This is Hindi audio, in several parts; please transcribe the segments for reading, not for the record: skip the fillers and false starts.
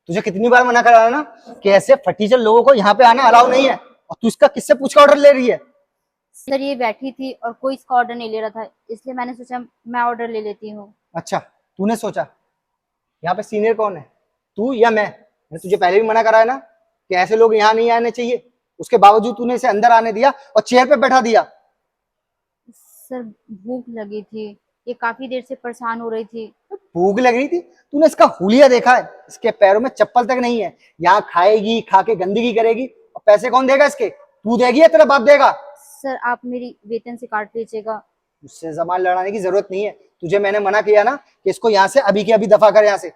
तुझे कितनी बार मना करा है ना कि ऐसे फटीचर लोगों को यहाँ पे आना अलाउ नहीं है, और तू इसका किससे पूछ के ऑर्डर ले रही है? सर ये बैठी थी और कोई इसका ऑर्डर नहीं ले रहा था, इसलिए मैंने सोचा मैं ऑर्डर ले लेती हूँ। अच्छा, तूने सोचा? यहाँ पे सीनियर कौन है, तू या मैंने तुझे पहले भी मना करा है ना कि ऐसे लोग यहाँ नहीं आने चाहिए, उसके बावजूद तूने इसे अंदर आने दिया और चेयर पे बैठा दिया। सर भूख लगी थी, ये काफी देर से परेशान हो रही थी। भूख लग रही थी? तूने इसका हुलिया देखा है? इसके पैरों में चप्पल तक नहीं है, यहाँ खाएगी, खा के गंदगी करेगी, और पैसे कौन देगा इसके? तू देगी या तेरा बाप देगा? सर आप मेरी वेतन से काट लीजिएगा। मुझसे जबान लड़ाने की जरूरत नहीं है, तुझे मैंने मना किया ना कि इसको यहाँ से अभी के अभी दफा कर यहाँ से।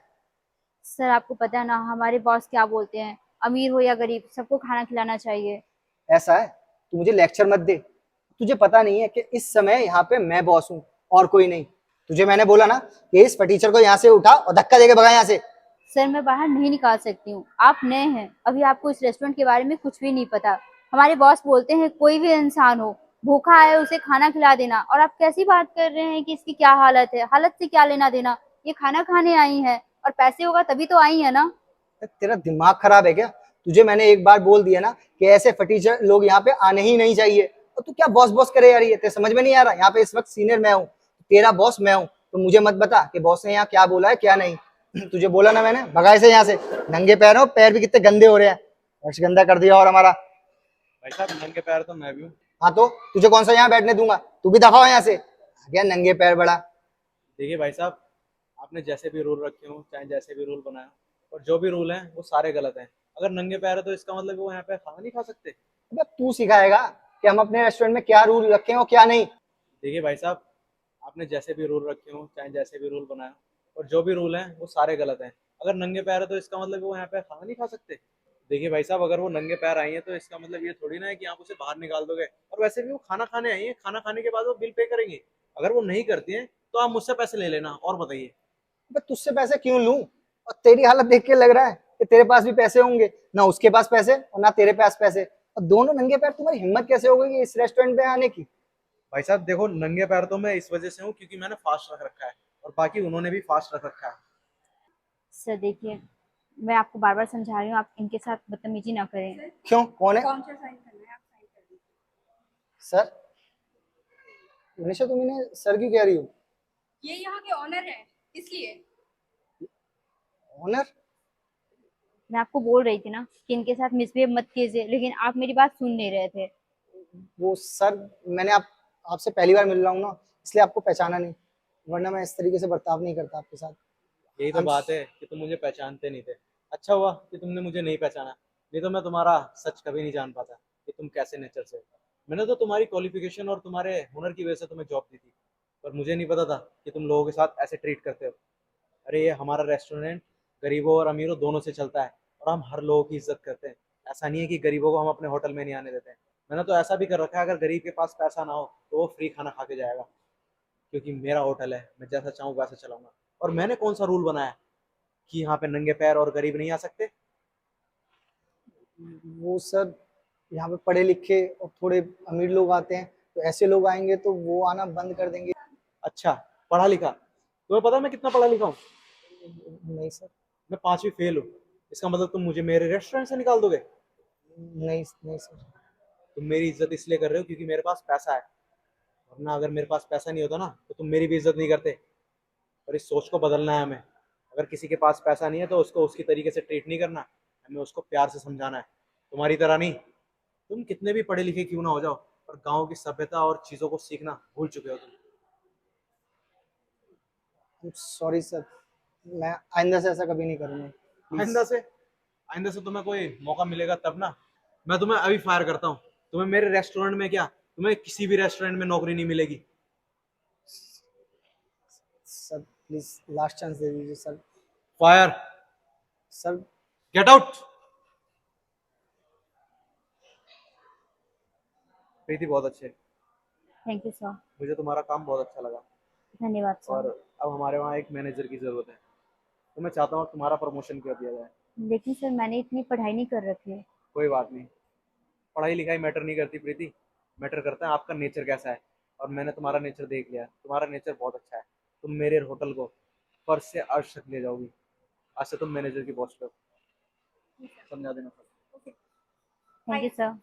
सर आपको पता है ना हमारे बॉस क्या बोलते हैं, अमीर हो या गरीब सबको खाना खिलाना चाहिए। ऐसा है? तू मुझे लेक्चर मत दे। तुझे पता नहीं है कि इस समय यहाँ पे मैं बॉस हूँ और कोई नहीं। तुझे मैंने बोला ना कि इस फटीचर को यहाँ से उठा और धक्का देके भगा यहाँ से। सर मैं बाहर नहीं निकाल सकती हूँ, आप नए हैं, अभी आपको इस रेस्टोरेंट के बारे में कुछ भी नहीं पता। हमारे बॉस बोलते हैं कोई भी इंसान हो भूखा है उसे खाना खिला देना, और आप कैसी बात कर रहे हैं कि इसकी क्या हालत है, हालत से क्या लेना देना। ये खाना खाने आई है और पैसे होगा तभी तो आई है ना। तेरा दिमाग खराब है क्या? तुझे मैंने एक बार बोल दिया ना कि ऐसे फटीचर लोग यहाँ पे आने ही नहीं चाहिए, और तू क्या बॉस बॉस करे यार? ये तेरे समझ में नहीं आ रहा? यहाँ पे इस वक्त सीनियर मैं हूँ, तेरा बॉस मैं हूँ, तो मुझे मत बता कि बॉस ने यहाँ क्या बोला है क्या नहीं। तुझे बोला ना मैंने, भगाए से यहाँ से। नंगे पैर हो, पैर भी कितने गंदे हो रहे हैं, फर्श गंदा कर दिया और हमारा। भाई साहब नंगे पैर तो मैं भी हूँ। हाँ तो तुझे कौन सा यहाँ बैठने दूंगा? तू भी दफा हो यहाँ से। क्या नंगे पैर बड़ा? देखिए भाई साहब, आपने जैसे भी रूल रखे हो चाहे जैसे भी रूल बनाए हो, और जो भी रूल हैं वो सारे गलत हैं। अगर नंगे पैर है तो इसका मतलब वो यहाँ पे खाना नहीं खा सकते। अबे तू सिखाएगा कि हम अपने रेस्टोरेंट में क्या रूल रखें और क्या नहीं? देखिए भाई साहब, आपने जैसे भी रूल रखे हो चाहे जैसे भी रूल बनाए हो, और जो भी रूल हैं वो सारे गलत हैं। अगर नंगे पैर है तो इसका मतलब वो यहाँ पे खाना नहीं खा सकते। देखिए भाई साहब, अगर वो नंगे पैर आई हैं तो इसका मतलब ये थोड़ी ना है कि आप उसे बाहर निकाल दोगे। और वैसे भी वो खाना खाने आई है, खाना खाने के बाद वो बिल पे करेंगे। अगर वो नहीं करती हैं तो आप मुझसे पैसे ले लेना। और बताइए। अबे तुझसे पैसे क्यों लूं? और तेरी हालत देख के लग रहा है कि तेरे पास भी पैसे होंगे, ना उसके पास पैसे और ना तेरे पास पैसे, और दोनों नंगे पैर। तुम्हारी हिम्मत कैसे हो गई इस रेस्टोरेंट पे आने की? भाई साहब देखो, नंगे पैर तो मैं इस वजह से हूँ क्योंकि मैंने फास्ट रख रखा है, और बाकी उन्होंने भी फास्ट रख रखा है। सर देखिए, मैं आपको बार बार समझा रही हूँ, आप इनके साथ बदतमीजी ना करें। क्यों, कौन है कौन सा साइन करना है? आप साइन कर दीजिए। सर? मनीषा, तुम इन्हें सर क्यों कह रही हो? ये यहाँ के ऑनर हैं, इसलिए। ऑनर? मैं आपको बोल रही थी ना कि इनके साथ मिसबिहेव मत कीजिए, लेकिन आप मेरी बात सुन नहीं रहे थे। वो सर, मैंने आपसे पहली बार मिल रहा हूँ ना, इसलिए आपको पहचाना नहीं, वरना मैं इस तरीके से बर्ताव नहीं करता आपके साथ। यही तो बात है कि तुम मुझे पहचानते नहीं थे। अच्छा हुआ कि तुमने मुझे नहीं पहचाना, नहीं तो मैं तुम्हारा सच कभी नहीं जान पाता कि तुम कैसे नेचर से हो। मैंने तो तुम्हारी क्वालिफिकेशन और तुम्हारे हुनर की वजह से तुम्हें जॉब दी थी, पर मुझे नहीं पता था कि तुम लोगों के साथ ऐसे ट्रीट करते हो। अरे ये हमारा रेस्टोरेंट गरीबों और अमीरों दोनों से चलता है, और हम हर लोगों की इज्जत करते हैं। ऐसा नहीं है कि गरीबों को हम अपने होटल में नहीं आने देते हैं। मैंने तो ऐसा भी कर रखा है, अगर गरीब के पास पैसा ना हो तो वो फ्री खाना खा के जाएगा, क्योंकि मेरा होटल है, मैं जैसा चाहूँ वैसा चलाऊंगा। और मैंने कौन सा रूल बनाया कि यहाँ पे नंगे पैर और गरीब नहीं आ सकते? वो सर, यहाँ पे पढ़े लिखे और थोड़े अमीर लोग आते हैं, तो ऐसे लोग आएंगे तो वो आना बंद कर देंगे। अच्छा, पढ़ा लिखा? तुम्हें पता है मैं कितना पढ़ा लिखा हूँ? नहीं सर। मैं 5वीं फेल हूँ। इसका मतलब तुम मुझे मेरे रेस्टोरेंट से निकाल दोगे? नहीं नहीं सर। तुम मेरी इज्जत इसलिए कर रहे हो क्योंकि मेरे पास पैसा है, वरना अगर मेरे पास पैसा नहीं होता ना तो तुम मेरी भी इज्जत नहीं करते। और इस सोच को बदलना है हमें। अगर किसी के पास पैसा नहीं है तो उसको उसकी तरीके से ट्रीट नहीं करना, हमें उसको प्यार से समझाना है, तुम्हारी तरह नहीं। तुम कितने भी पढ़े लिखे क्यों ना हो जाओ, पर गाँव की सभ्यता और चीज़ों को सीखना भूल चुके हो तुम। सॉरी सर, मैं आइंदा से ऐसा कभी नहीं करूँगा, प्लीज। आइंदा से तुम्हें कोई मौका मिलेगा तब ना। मैं तुम्हें अभी फायर करता हूँ। तुम्हें मेरे रेस्टोरेंट में क्या, तुम्हें किसी भी रेस्टोरेंट में नौकरी नहीं मिलेगी। सर प्लीज लास्ट चांस दे दीजिए sir. Fire. Sir. Get out. Preeti बहुत अच्छे। Thank you sir. मुझे तुम्हारा काम बहुत अच्छा लगा। धन्यवाद और सर। अब हमारे वहाँ एक मैनेजर की ज़रूरत है, तो मैं चाहता हूँ तुम्हारा प्रमोशन कर दिया जाए। लेकिन सर मैंने इतनी पढ़ाई नहीं कर रखी है। कोई बात नहीं, पढ़ाई लिखाई मैटर नहीं करती प्रीति। मैटर करता है आपका नेचर कैसा है। और मैंने तुम्हारा नेचर देख लिया है, तुम्हारा नेचर बहुत अच्छा है। तुम मेरे होटल को फर्श से अर्श तक ले जाओगी। आज से तुम मैनेजर की पोस्ट पे हो। समझा देना sir. Okay thank you sir.